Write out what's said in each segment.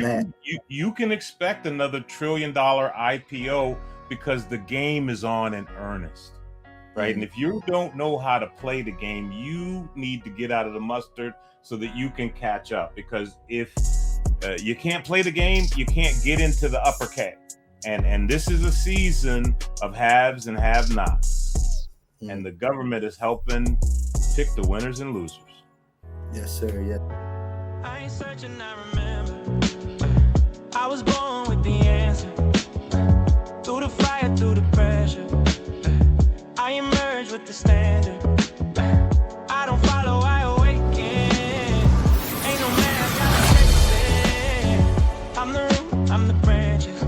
that. You can expect another $1 trillion IPO because the game is on in earnest, right? And if you don't know how to play the game, you need to get out of the mustard so that you can catch up. Because if you can't play the game, you can't get into the upper K. And this is a season of haves and have-nots. And the government is helping pick the winners and losers. Yes, sir. Yeah. I ain't searching, I remember. I was born with the answer. Through the fire, through the pressure, I emerge with the standard. I don't follow, I awaken. Ain't no man got I'm the root, I'm the branches.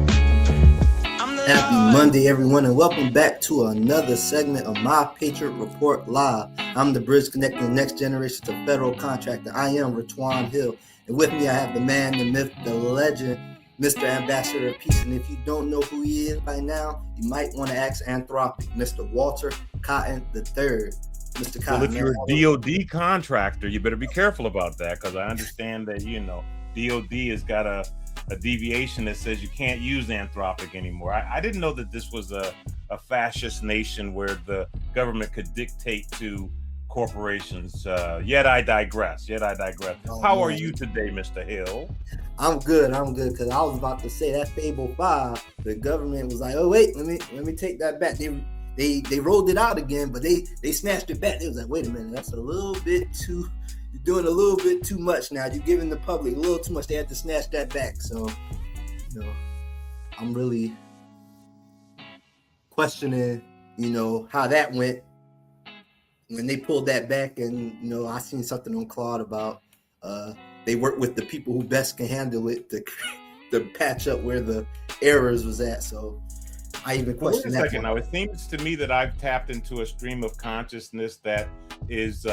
Happy Monday, everyone, and welcome back to another segment of My Patriot Report Live. I'm the bridge connecting the next generation to federal contractor. I am Ratwan Hill, and with me I have the man, the myth, the legend, Mr. Ambassador of Peace. And if you don't know who he is by now, you might want to ask Anthropic, Mr. Walter Cotton III. Mr. Cotton. Well, if you're a DOD contractor, you better be careful about that, because I understand that, DOD has got a deviation that says you can't use Anthropic anymore. I didn't know that this was a fascist nation where the government could dictate to corporations. Yet I digress. How are you today, Mr. Hill? I'm good, because I was about to say that Fable 5, the government was like, oh wait, let me take that back. They rolled it out again, but they snatched it back. They was like, wait a minute, that's a little bit too, you're doing a little bit too much now. You're giving the public a little too much. They had to snatch that back. So, I'm really questioning, how that went when they pulled that back. And, I seen something on Claude about they work with the people who best can handle it to patch up where the errors was at. So I even question that. Wait a second now. It seems to me that I've tapped into a stream of consciousness that is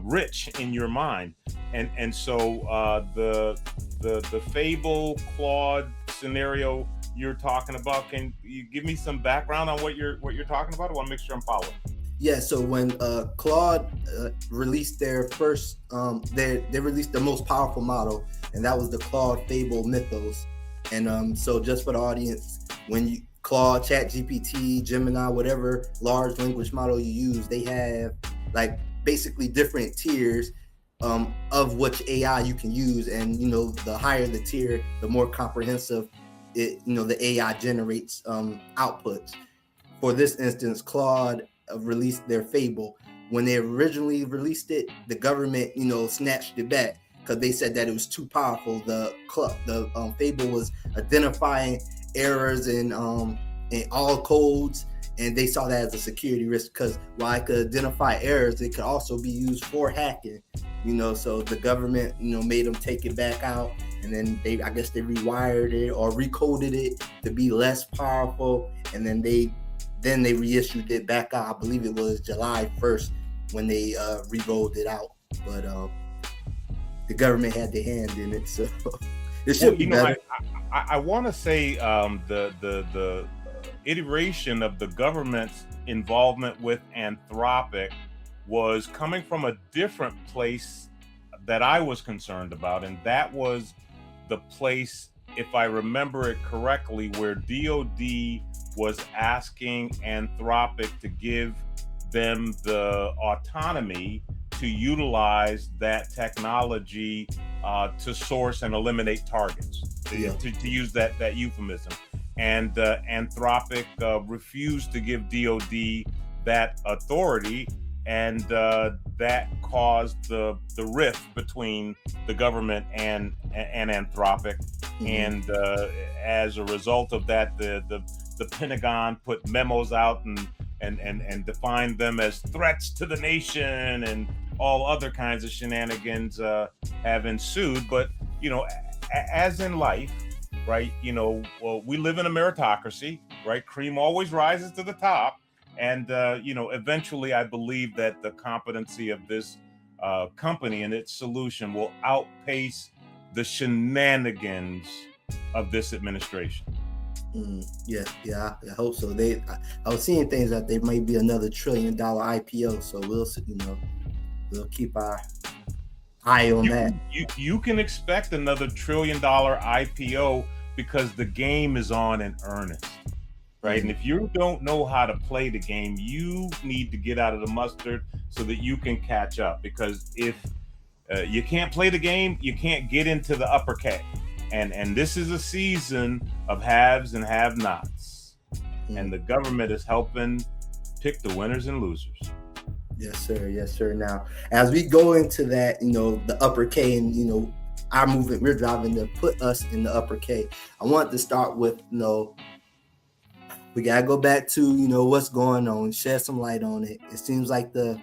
rich in your mind, and so the Fable Claude scenario you're talking about. Can you give me some background on what you're talking about? I want to make sure I'm following. Yeah, so when Claude released their first, they released the most powerful model, and that was the Claude Fable Mythos. And so just for the audience, when Claude, ChatGPT, Gemini, whatever large language model you use, they have like basically different tiers of which AI you can use. And, the higher the tier, the more comprehensive the AI generates outputs. For this instance, Claude released their Fable. When they originally released it, the government, snatched it back because they said that it was too powerful. The Fable was identifying errors in all codes, and they saw that as a security risk because while it could identify errors, it could also be used for hacking. So the government, made them take it back out, and then they rewired it or recoded it to be less powerful, and then they reissued it back out. I believe it was July 1st when they re-rolled it out. But the government had their hand in it, so it should be better. I want to say the iteration of the government's involvement with Anthropic was coming from a different place that I was concerned about, and that was the place, if I remember it correctly, where DOD was asking Anthropic to give them the autonomy to utilize that technology to source and eliminate targets, to use that euphemism. And Anthropic refused to give DOD that authority, and that caused the rift between the government and Anthropic. Mm-hmm. And as a result of that, the Pentagon put memos out and defined them as threats to the nation, and all other kinds of shenanigans have ensued. But, as in life, right, we live in a meritocracy, right? Cream always rises to the top. And, eventually I believe that the competency of this company and its solution will outpace the shenanigans of this administration. Yeah, I hope so. I was seeing things that there might be another $1 trillion IPO. So we'll keep our eye on that. You can expect another $1 trillion IPO because the game is on in earnest, right? And if you don't know how to play the game, you need to get out of the mustard so that you can catch up. Because if you can't play the game, you can't get into the upper K. And this is a season of haves and have-nots. And the government is helping pick the winners and losers. Yes, sir. Yes, sir. Now, as we go into that, the upper K and, our movement we're driving to put us in the upper K, I want to start with, we got to go back to, what's going on, shed some light on it. It seems like the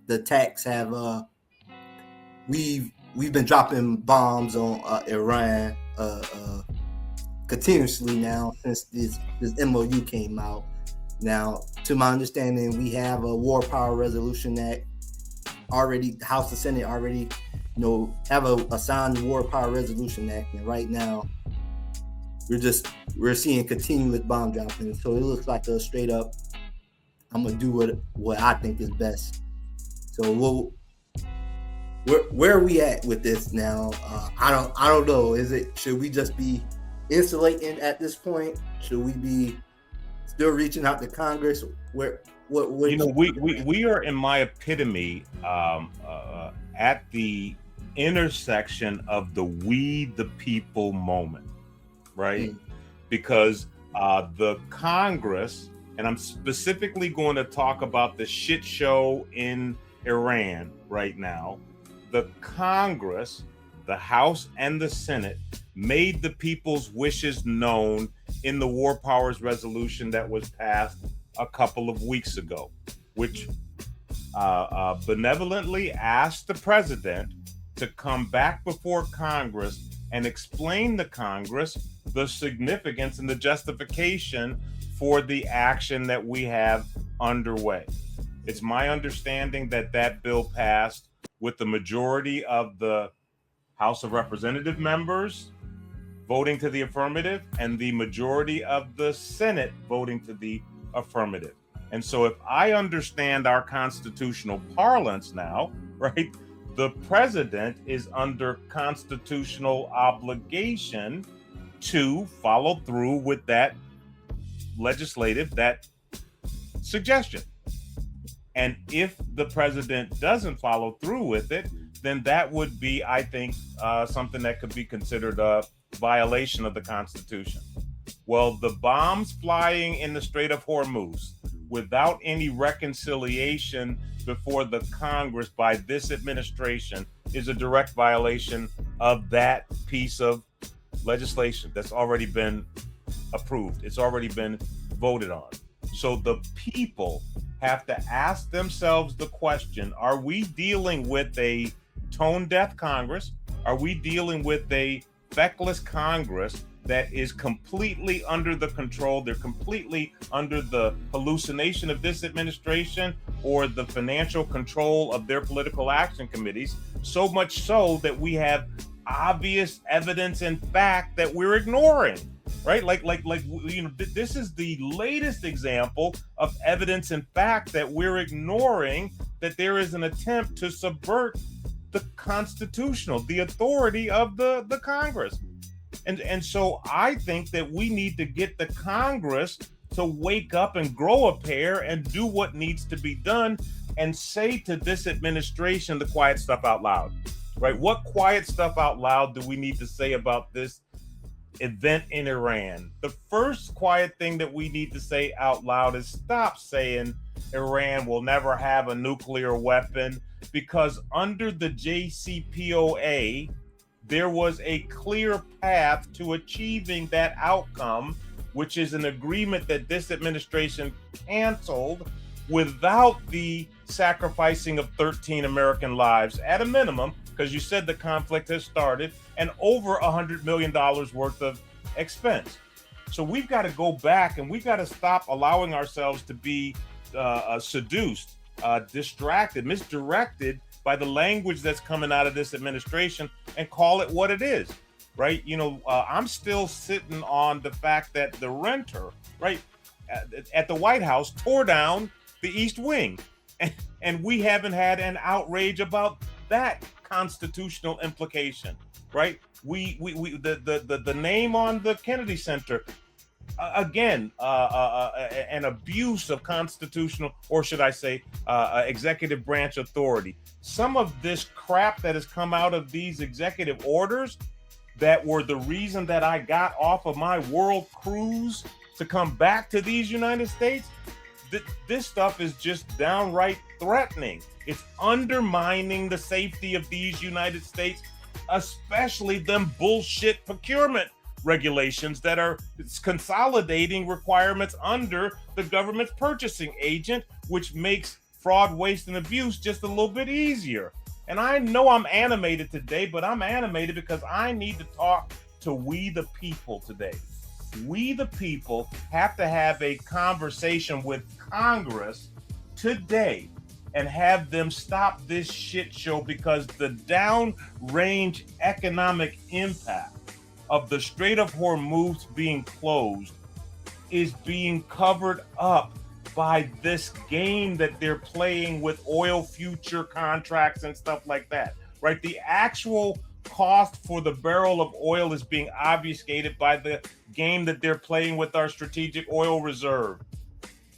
attacks have, we've been dropping bombs on Iran continuously now since this MOU came out. Now, to my understanding, we have a War Power Resolution Act already. The House and Senate already, have a signed War Power Resolution Act, and right now we're seeing continuous bomb dropping. So it looks like a straight up, I'm gonna do what I think is best. So where are we at with this now? I don't know. Should we just be insulating at this point? Should we be still reaching out to Congress? We are, in my epitome, at the intersection of the we the people moment, right? Because the Congress, and I'm specifically going to talk about the shit show in Iran right now, the Congress, the House and the Senate made the people's wishes known in the War Powers Resolution that was passed a couple of weeks ago, which benevolently asked the president to come back before Congress and explain to Congress the significance and the justification for the action that we have underway. It's my understanding that that bill passed with the majority of the House of Representative members voting to the affirmative and the majority of the Senate voting to the affirmative. And so if I understand our constitutional parlance now, right, the president is under constitutional obligation to follow through with that that suggestion. And if the president doesn't follow through with it, then that would be, I think, something that could be considered a violation of the Constitution. Well, the bombs flying in the Strait of Hormuz without any reconciliation before the Congress by this administration is a direct violation of that piece of legislation that's already been approved. It's already been voted on. So the people have to ask themselves the question, are we dealing with a tone-deaf Congress? Are we dealing with a feckless Congress that is completely under the control, they're completely under the hallucination of this administration or the financial control of their political action committees, so much so that we have obvious evidence and fact that we're ignoring, right? This is the latest example of evidence and fact that we're ignoring, that there is an attempt to subvert the the authority of the Congress. And so I think that we need to get the Congress to wake up and grow a pair and do what needs to be done and say to this administration the quiet stuff out loud, right? What quiet stuff out loud do we need to say about this event in Iran? The first quiet thing that we need to say out loud is stop saying Iran will never have a nuclear weapon, because under the JCPOA, there was a clear path to achieving that outcome, which is an agreement that this administration canceled without the sacrificing of 13 American lives at a minimum, because you said the conflict has started, and over $100 million worth of expense. So we've got to go back and we've got to stop allowing ourselves to be seduced, distracted, misdirected by the language that's coming out of this administration and call it what it is, right? I'm still sitting on the fact that the renter, right, at the White House tore down the East Wing. And we haven't had an outrage about that constitutional implication, right? The name on the Kennedy Center, again, an abuse of constitutional, or should I say, executive branch authority. Some of this crap that has come out of these executive orders that were the reason that I got off of my world cruise to come back to these United States, this stuff is just downright threatening. It's undermining the safety of these United States, especially them bullshit procurement regulations that are consolidating requirements under the government's purchasing agent, which makes fraud, waste, and abuse just a little bit easier. And I know I'm animated today, but I'm animated because I need to talk to we the people today. We the people have to have a conversation with Congress today and have them stop this shit show, because the downrange economic impact of the Strait of Hormuz being closed is being covered up by this game that they're playing with oil future contracts and stuff like that, right? The actual cost for the barrel of oil is being obfuscated by the game that they're playing with our strategic oil reserve.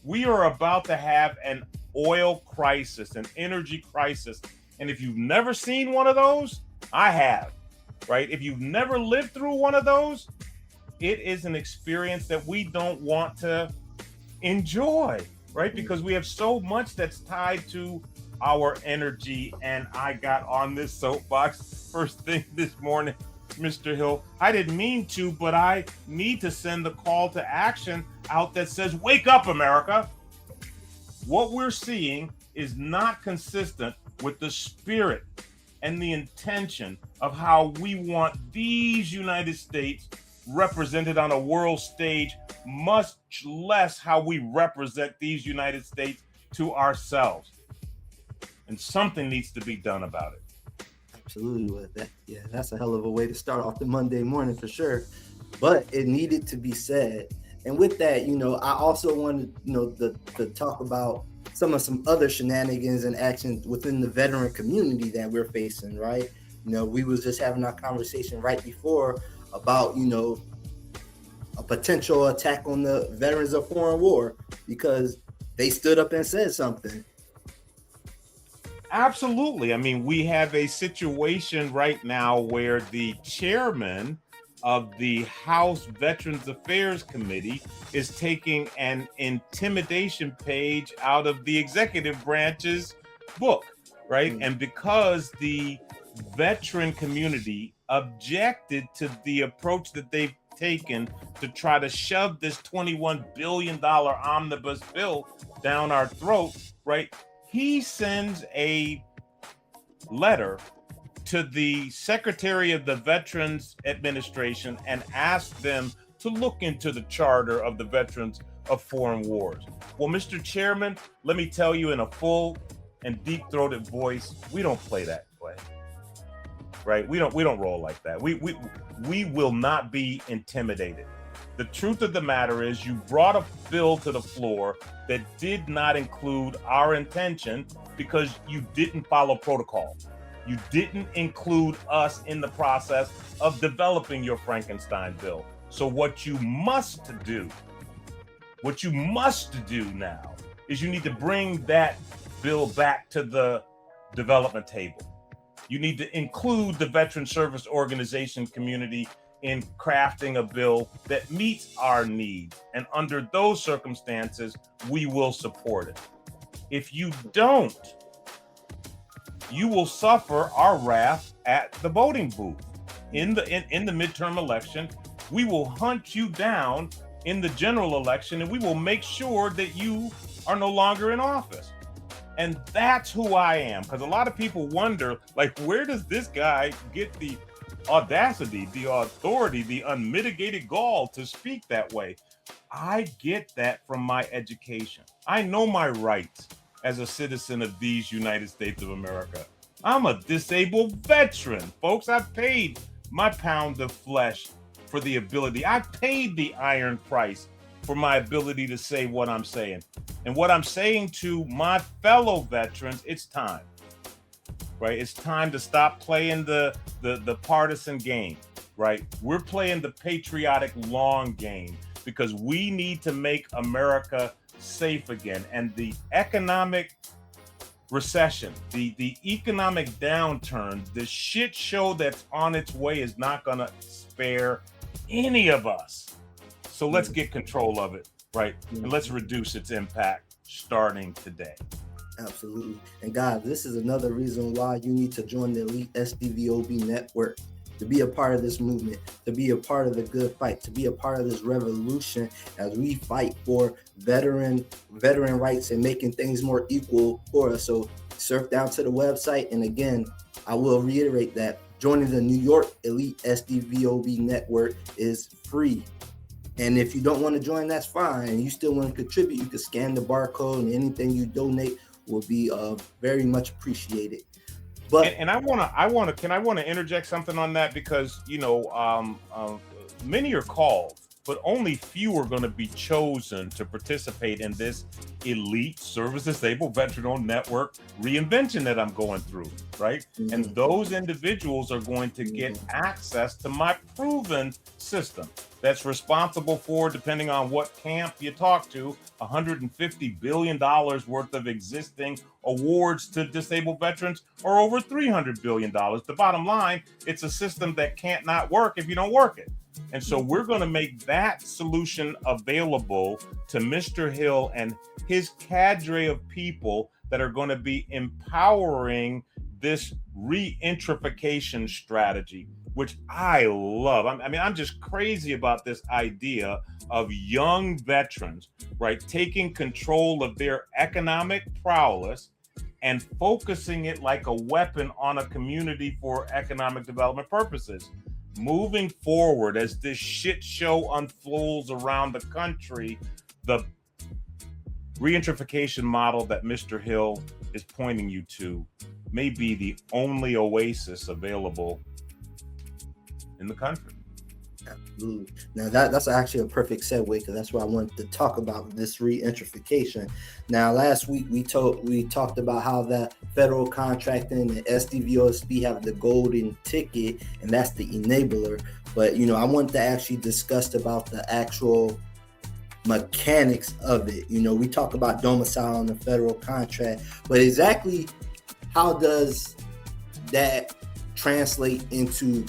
We are about to have an oil crisis, an energy crisis. And if you've never seen one of those, I have, right? If you've never lived through one of those, it is an experience that we don't want to enjoy, right? Because we have so much that's tied to our energy. And I got on this soapbox first thing this morning, Mr. Hill. I didn't mean to, but I need to send the call to action out that says, wake up, America. What we're seeing is not consistent with the spirit and the intention of how we want these United States represented on a world stage, much less how we represent these United States to ourselves. And something needs to be done about it. Absolutely. With that, yeah, that's a hell of a way to start off the Monday morning for sure. But it needed to be said. And with that, I also wanted, to talk about some other shenanigans and actions within the veteran community that we're facing, right? We was just having our conversation right before about, a potential attack on the veterans of foreign war because they stood up and said something. Absolutely. I mean, we have a situation right now where the chairman of the House Veterans Affairs Committee is taking an intimidation page out of the executive branch's book, right? And because the veteran community objected to the approach that they've taken to try to shove this $21 billion omnibus bill down our throat, right? He sends a letter to the Secretary of the Veterans Administration and asks them to look into the charter of the Veterans of Foreign Wars. Well, Mr. Chairman, let me tell you in a full and deep-throated voice, we don't play that way, right? We don't roll like that. We will not be intimidated. The truth of the matter is you brought a bill to the floor that did not include our intention because you didn't follow protocol. You didn't include us in the process of developing your Frankenstein bill. So what you must do now is you need to bring that bill back to the development table. You need to include the veteran service organization community in crafting a bill that meets our needs. And under those circumstances, we will support it. If you don't, you will suffer our wrath at the voting booth. In the midterm election, we will hunt you down in the general election, and we will make sure that you are no longer in office. And that's who I am, because a lot of people wonder, like, where does this guy get the audacity, the authority, the unmitigated gall to speak that way? I get that from my education. I know my rights as a citizen of these United States of America. I'm a disabled veteran, folks. I've paid my pound of flesh for the ability. I paid the iron price for my ability to say what I'm saying. And what I'm saying to my fellow veterans, it's time, right? It's time to stop playing the partisan game, right? We're playing the patriotic long game because we need to make America safe again. And the economic recession, the economic downturn, the shit show that's on its way is not going to spare any of us. So let's get control of it, right? And let's reduce its impact starting today. Absolutely. And guys, this is another reason why you need to join the Elite SDVOB network, to be a part of this movement, to be a part of the good fight, to be a part of this revolution as we fight for veteran rights and making things more equal for us. So surf down to the website. And again, I will reiterate that joining the New York Elite SDVOB network is free. And if you don't want to join, that's fine. And you still want to contribute, you can scan the barcode, and anything you donate will be very much appreciated. But and I want to interject something on that, because many are called, but only few are going to be chosen to participate in this elite service-disabled veteran-owned network reinvention that I'm going through, right? Mm-hmm. And those individuals are going to get access to my proven system that's responsible for, depending on what camp you talk to, $150 billion worth of existing awards to disabled veterans, or over $300 billion. The bottom line, it's a system that can't not work if you don't work it. And so we're going to make that solution available to Mr. Hill and his cadre of people that are going to be empowering this reentrification strategy, which I love. I mean, I'm just crazy about this idea of young veterans, right, taking control of their economic prowess and focusing it like a weapon on a community for economic development purposes. Moving forward, as this shit show unfolds around the country, the reentrification model that Mr. Hill is pointing you to may be the only oasis available in the country. Absolutely. Now that's actually a perfect segue, because that's why I wanted to talk about this reentrification. Now, last week we talked about how that federal contracting and SDVOSB have the golden ticket, and that's the enabler. But I wanted to actually discuss about the actual mechanics of it. We talk about domicile and the federal contract, but exactly how does that translate into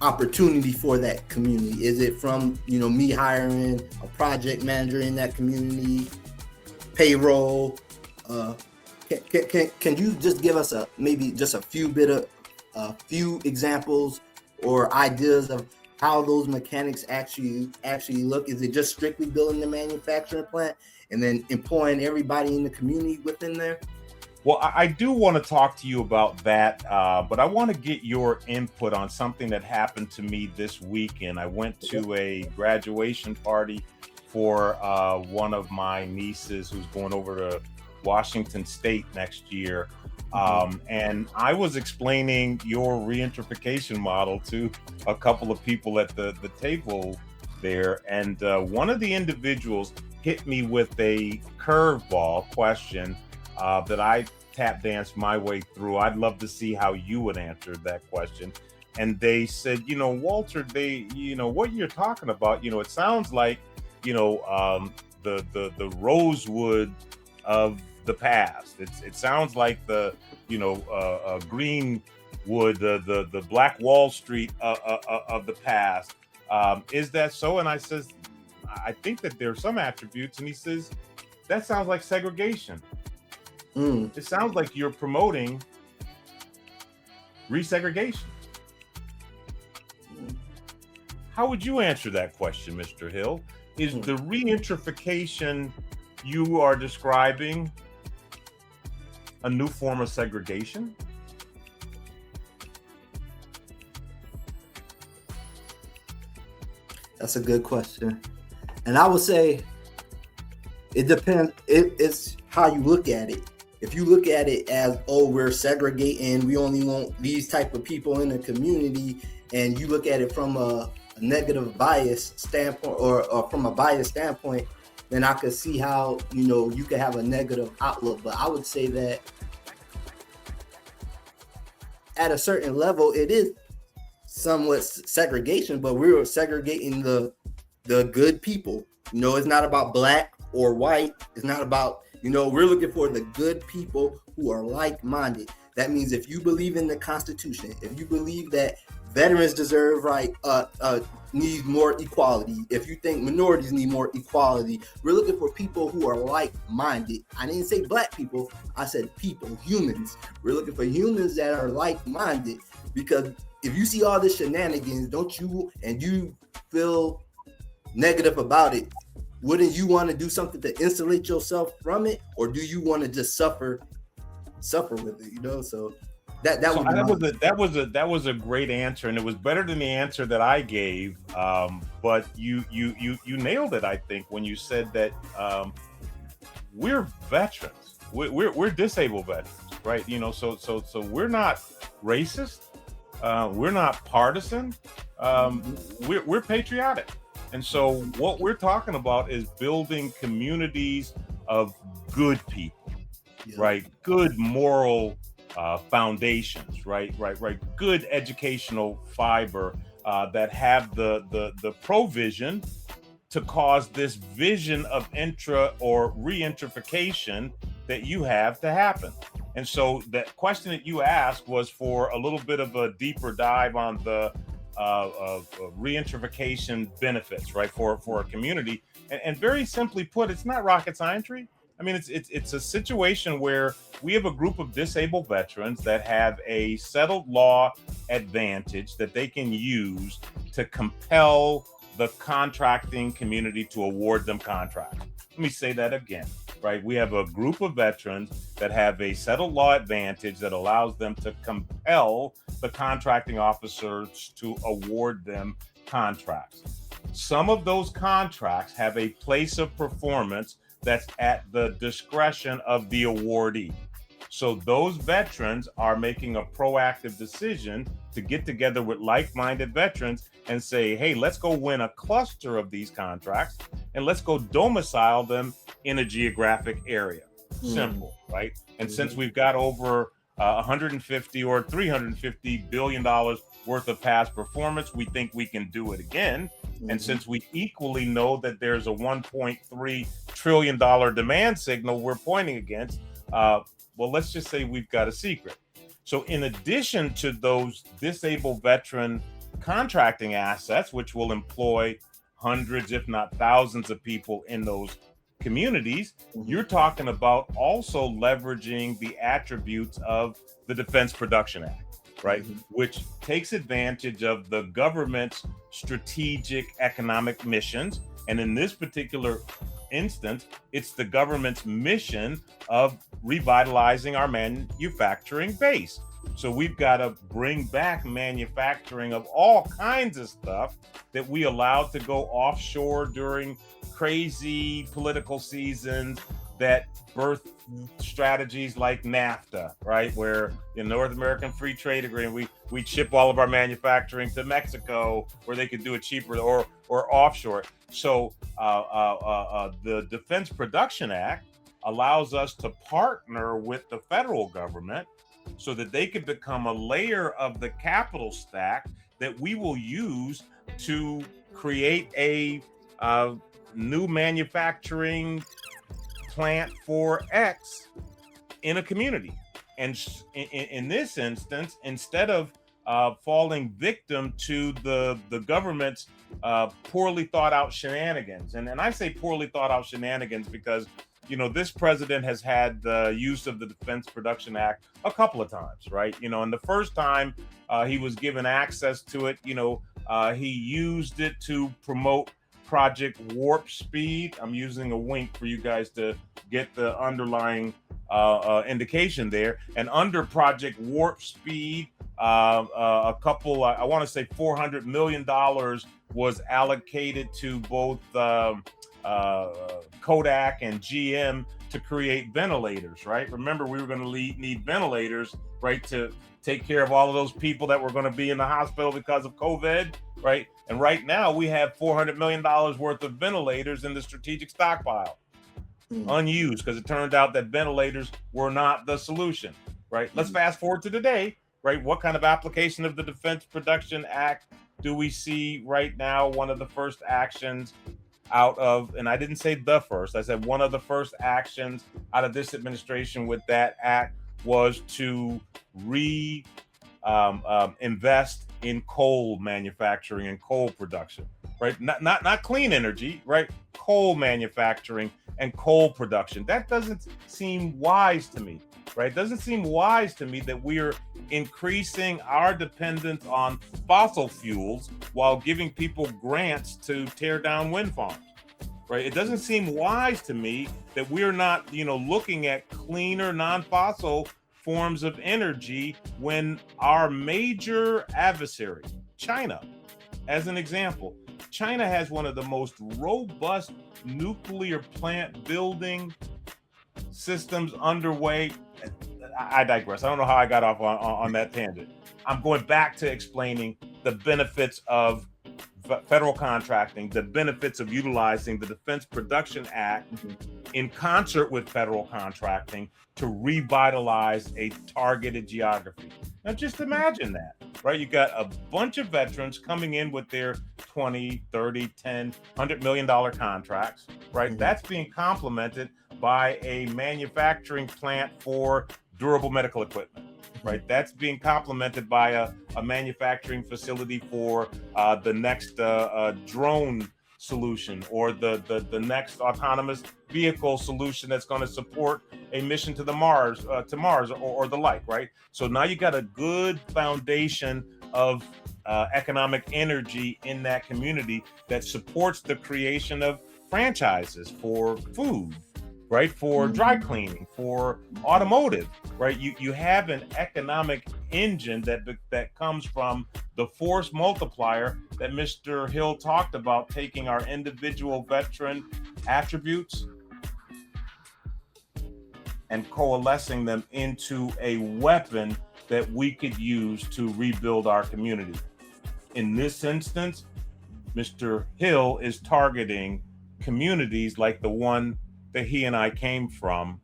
opportunity for that community? Is it from me hiring a project manager in that community, payroll? Can you just give us maybe just a few examples or ideas of how those mechanics actually look? Is it just strictly building the manufacturing plant and then employing everybody in the community within there? Well, I do want to talk to you about that, but I want to get your input on something that happened to me this weekend. I went to a graduation party for one of my nieces who's going over to Washington State next year. And I was explaining your reentrification model to a couple of people at the table there. And one of the individuals hit me with a curveball question that I tap danced my way through. I'd love to see how you would answer that question. And they said, Walter, what you're talking about, it sounds like, the RoseWood of the past. It sounds like the, Greenwood, the Black Wall Street of the past. Is that so? And I says, I think that there are some attributes. And he says, that sounds like segregation. It sounds like you're promoting resegregation. How would you answer that question, Mr. Hill? Is the reentrification you are describing a new form of segregation? That's a good question. And I would say it depends. It's how you look at it. If you look at it as, we're segregating, we only want these type of people in the community, and you look at it from a negative bias standpoint or from a bias standpoint, then I could see how, you could have a negative outlook. But I would say that at a certain level, it is somewhat segregation, but we're segregating the good people. You know, it's not about black or white. It's not about, you know, we're looking for the good people who are like-minded. That means if you believe in the Constitution, if you believe that veterans deserve need more equality, if you think minorities need more equality, we're looking for people who are like-minded. I didn't say black people, I said people, humans. We're looking for humans that are like-minded, because if you see all this shenanigans, don't you, and you feel negative about it, wouldn't you want to do something to insulate yourself from it, or do you want to just suffer with it? You know, so that was a great answer, and it was better than the answer that I gave. But you nailed it, I think, when you said that we're veterans, we're disabled veterans, right? You know, so we're not racist, we're not partisan, we're patriotic. And so what we're talking about is building communities of good people, right? Good moral foundations, right? Good educational fiber that have the provision to cause this vision of reenterification that you have to happen. And so that question that you asked was for a little bit of a deeper dive on the reenterification benefits, right, for a community. And very simply put, it's not rocket science. I mean, it's a situation where we have a group of disabled veterans that have a settled law advantage that they can use to compel the contracting community to award them contracts. Let me say that again, right? We have a group of veterans that have a settled law advantage that allows them to compel the contracting officers to award them contracts. Some of those contracts have a place of performance that's at the discretion of the awardee. So those veterans are making a proactive decision to get together with like-minded veterans and say, hey, let's go win a cluster of these contracts and let's go domicile them in a geographic area. Simple, right? And since we've got over 150 or $350 billion worth of past performance, we think we can do it again. And since we equally know that there's a $1.3 trillion demand signal we're pointing against, well, let's just say we've got a secret. So in addition to those disabled veteran contracting assets, which will employ hundreds, if not thousands of people in those communities, you're talking about also leveraging the attributes of the Defense Production Act, right? Which takes advantage of the government's strategic economic missions. And in this particular instance, it's the government's mission of revitalizing our manufacturing base. So we've got to bring back manufacturing of all kinds of stuff that we allowed to go offshore during crazy political seasons that birth strategies like NAFTA, right? Where in North American Free Trade Agreement, we ship all of our manufacturing to Mexico where they could do it cheaper or offshore. So the Defense Production Act allows us to partner with the federal government so that they could become a layer of the capital stack that we will use to create a new manufacturing plant for X in a community. And in this instance, instead of falling victim to the government's poorly thought out shenanigans, and I say poorly thought out shenanigans because, you know, this president has had the use of the Defense Production Act a couple of times, right? You know, and the first time he was given access to it, you know, he used it to promote Project Warp Speed. I'm using a wink for you guys to get the underlying indication there. And under Project Warp Speed, a couple, I want to say $400 million was allocated to both Kodak and GM to create ventilators, right? Remember, we were going to need ventilators, right, to take care of all of those people that were going to be in the hospital because of COVID, right? And right now we have $400 million worth of ventilators in the strategic stockpile, unused, because it turned out that ventilators were not the solution, right? Let's fast forward to today, right? What kind of application of the Defense Production Act do we see right now? One of the first actions out of, and I didn't say the first, I said one of the first actions out of this administration with that act was to invest in coal manufacturing and coal production, right? Not clean energy, right? Coal manufacturing and coal production. That doesn't seem wise to me, right? It doesn't seem wise to me that we're increasing our dependence on fossil fuels while giving people grants to tear down wind farms, right? It doesn't seem wise to me that we're not, looking at cleaner, non-fossil forms of energy when our major adversary, China, as an example, China has one of the most robust nuclear plant building systems underway. I digress. I don't know how I got off on that tangent. I'm going back to explaining the benefits of federal contracting, the benefits of utilizing the Defense Production Act in concert with federal contracting to revitalize a targeted geography. Now, just imagine that, right? You got a bunch of veterans coming in with their 20, 30, 10, $100 million contracts, right? That's being complemented by a manufacturing plant for durable medical equipment, right? That's being complemented by a manufacturing facility for the next drone solution or the next autonomous vehicle solution that's going to support a mission to Mars or the like, right? So now you got a good foundation of economic energy in that community that supports the creation of franchises for food, right? For dry cleaning, for automotive, right? You have an economic engine that comes from the force multiplier that Mr. Hill talked about, taking our individual veteran attributes and coalescing them into a weapon that we could use to rebuild our community. In this instance, Mr. Hill is targeting communities like the one that he and I came from.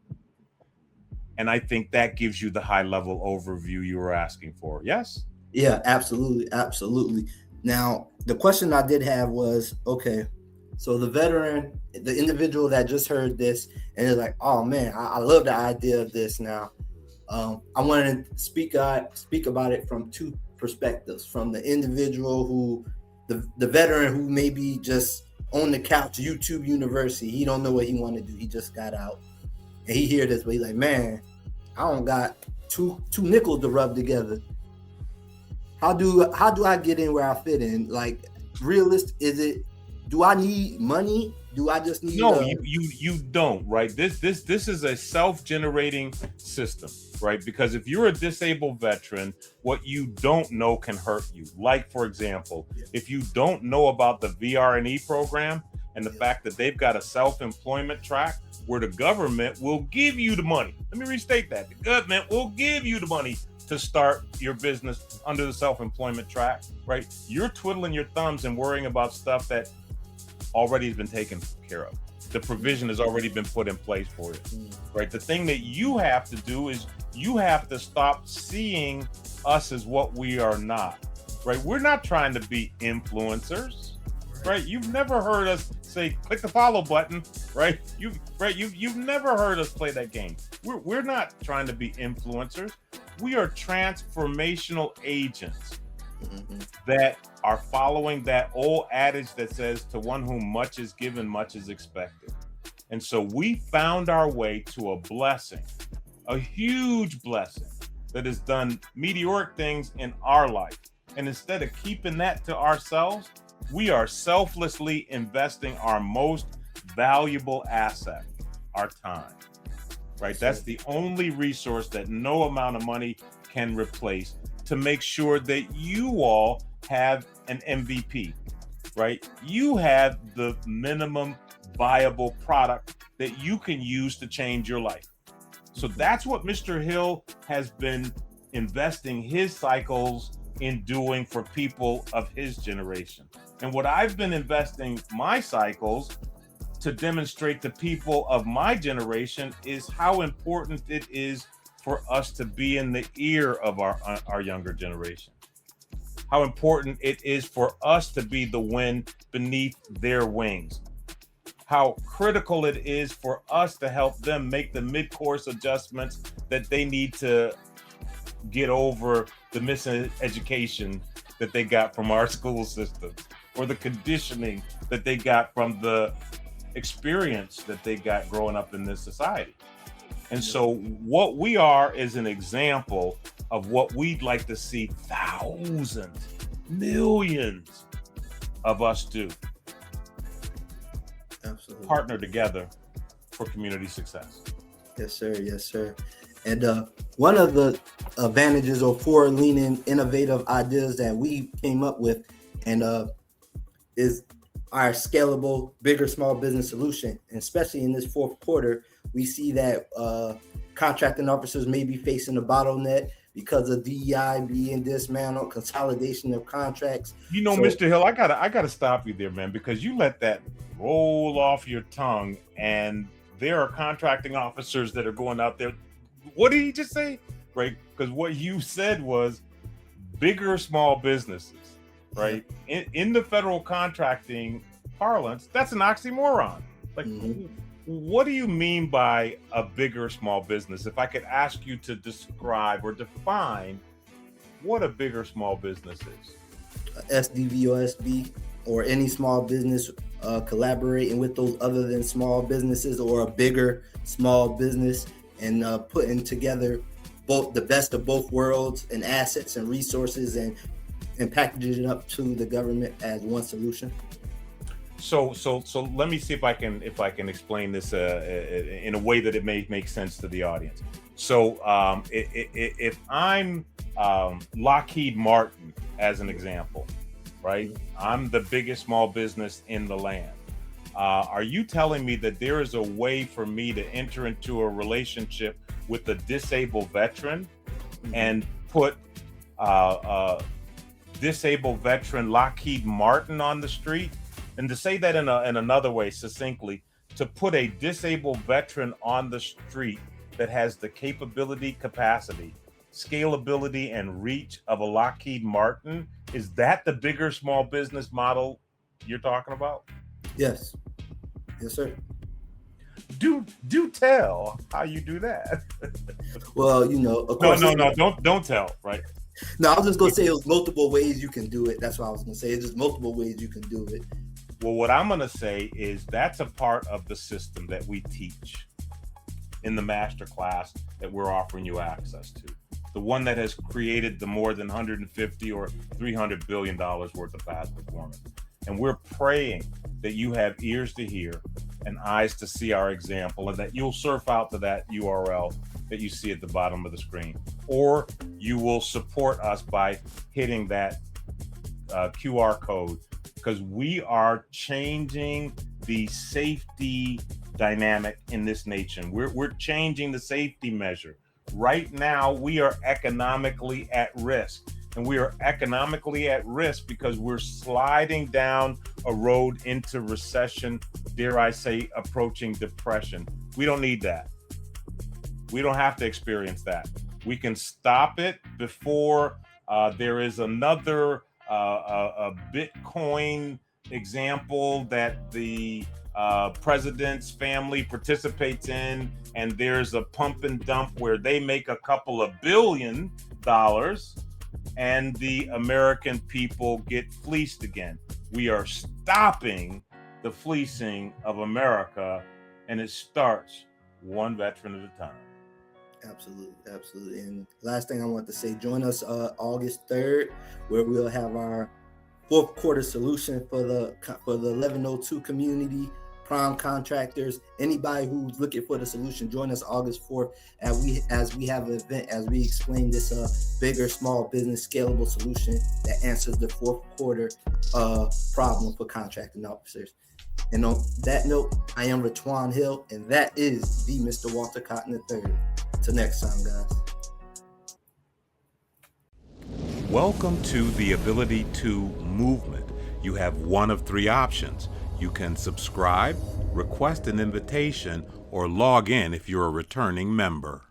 And I think that gives you the high level overview you were asking for. Yes? Yeah, absolutely. Absolutely. Now, the question I did have was, okay, so the veteran, the individual that just heard this and is like, oh man, I love the idea of this now. I want to speak about it from two perspectives, from the individual who, the veteran who maybe just on the couch, YouTube University, he don't know what he want to do. He just got out and he hear this, but he's like, man, I don't got two nickels to rub together. How do I get in where I fit in? Like, realist, do I need money? Do I just need you don't, right? This is a self-generating system, right? Because if you're a disabled veteran, what you don't know can hurt you. Like, for example, if you don't know about the VR&E program and the fact that they've got a self-employment track where the government will give you the money. Let me restate that. The government will give you the money to start your business under the self-employment track, right? You're twiddling your thumbs and worrying about stuff that already has been taken care of. The provision has already been put in place for it, right? The thing that you have to do is you have to stop seeing us as what we are not, right? We're not trying to be influencers, right? You've never heard us say, click the follow button, right? You've never heard us play that game. We're not trying to be influencers. We are transformational agents that are following that old adage that says, to one whom much is given, much is expected. And so we found our way to a blessing, a huge blessing that has done meteoric things in our life. And instead of keeping that to ourselves, we are selflessly investing our most valuable asset, our time, right? That's the only resource that no amount of money can replace, to make sure that you all have an MVP, right? You have the minimum viable product that you can use to change your life. So that's what Mr. Hill has been investing his cycles in doing for people of his generation. And what I've been investing my cycles to demonstrate to people of my generation is how important it is for us to be in the ear of our younger generation. How important it is for us to be the wind beneath their wings. How critical it is for us to help them make the mid-course adjustments that they need to get over the miseducation that they got from our school system, or the conditioning that they got from the experience that they got growing up in this society. And so what we are is an example of what we'd like to see thousands, millions of us do. Absolutely. Partner together for community success. Yes, sir. Yes, sir. And one of the advantages or forward-leaning innovative ideas that we came up with and is our scalable, bigger small business solution. And especially in this fourth quarter, we see that contracting officers may be facing a bottleneck because of DEI being dismantled, consolidation of contracts. You know, Mr. Hill, I gotta stop you there, man, because you let that roll off your tongue, and there are contracting officers that are going out there. What did he just say? Right? Because what you said was bigger small businesses, right? In the federal contracting parlance, that's an oxymoron. Like, what do you mean by a bigger small business? If I could ask you to describe or define what a bigger small business is. SDV or SB, or any small business collaborating with those other than small businesses, or a bigger small business, and putting together both the best of both worlds and assets and resources, and packaging it up to the government as one solution. So let me see if I can explain this in a way that it may make sense to the audience. So if I'm Lockheed Martin, as an example, right? I'm the biggest small business in the land. Are you telling me that there is a way for me to enter into a relationship with a disabled veteran and put disabled veteran Lockheed Martin on the street? And to say that in another way, succinctly, to put a disabled veteran on the street that has the capability, capacity, scalability, and reach of a Lockheed Martin, is that the bigger small business model you're talking about? Yes. Yes, sir. Do tell how you do that. Well, you know, of course. No, don't tell, right? No, I was just gonna say it was multiple ways you can do it. That's what I was gonna say. It's just multiple ways you can do it. Well, what I'm gonna say is that's a part of the system that we teach in the master class that we're offering you access to. The one that has created the more than 150 or $300 billion worth of past performance. And we're praying that you have ears to hear and eyes to see our example, and that you'll surf out to that URL that you see at the bottom of the screen, or you will support us by hitting that QR code, because we are changing the safety dynamic in this nation. We're changing the safety measure. Right now, we are economically at risk. And we are economically at risk because we're sliding down a road into recession, dare I say, approaching depression. We don't need that. We don't have to experience that. We can stop it before there is another a Bitcoin example that the president's family participates in, and there's a pump and dump where they make a couple of $1 billion and the American people get fleeced again. We are stopping the fleecing of America, and it starts one veteran at a time. Absolutely. And last thing I want to say, join us August 3rd, where we'll have our fourth quarter solution for the 1102 community, prime contractors, anybody who's looking for the solution. Join us August 4th as we have an event, as we explain this bigger small business scalable solution that answers the fourth quarter problem for contracting officers. And on that note, I am Ratwan Hill, and that is the Mr. Walter Cotton III. Till next time, guys. Welcome to the Ability to movement. You have one of three options. You can subscribe, request an invitation, or log in if you're a returning member.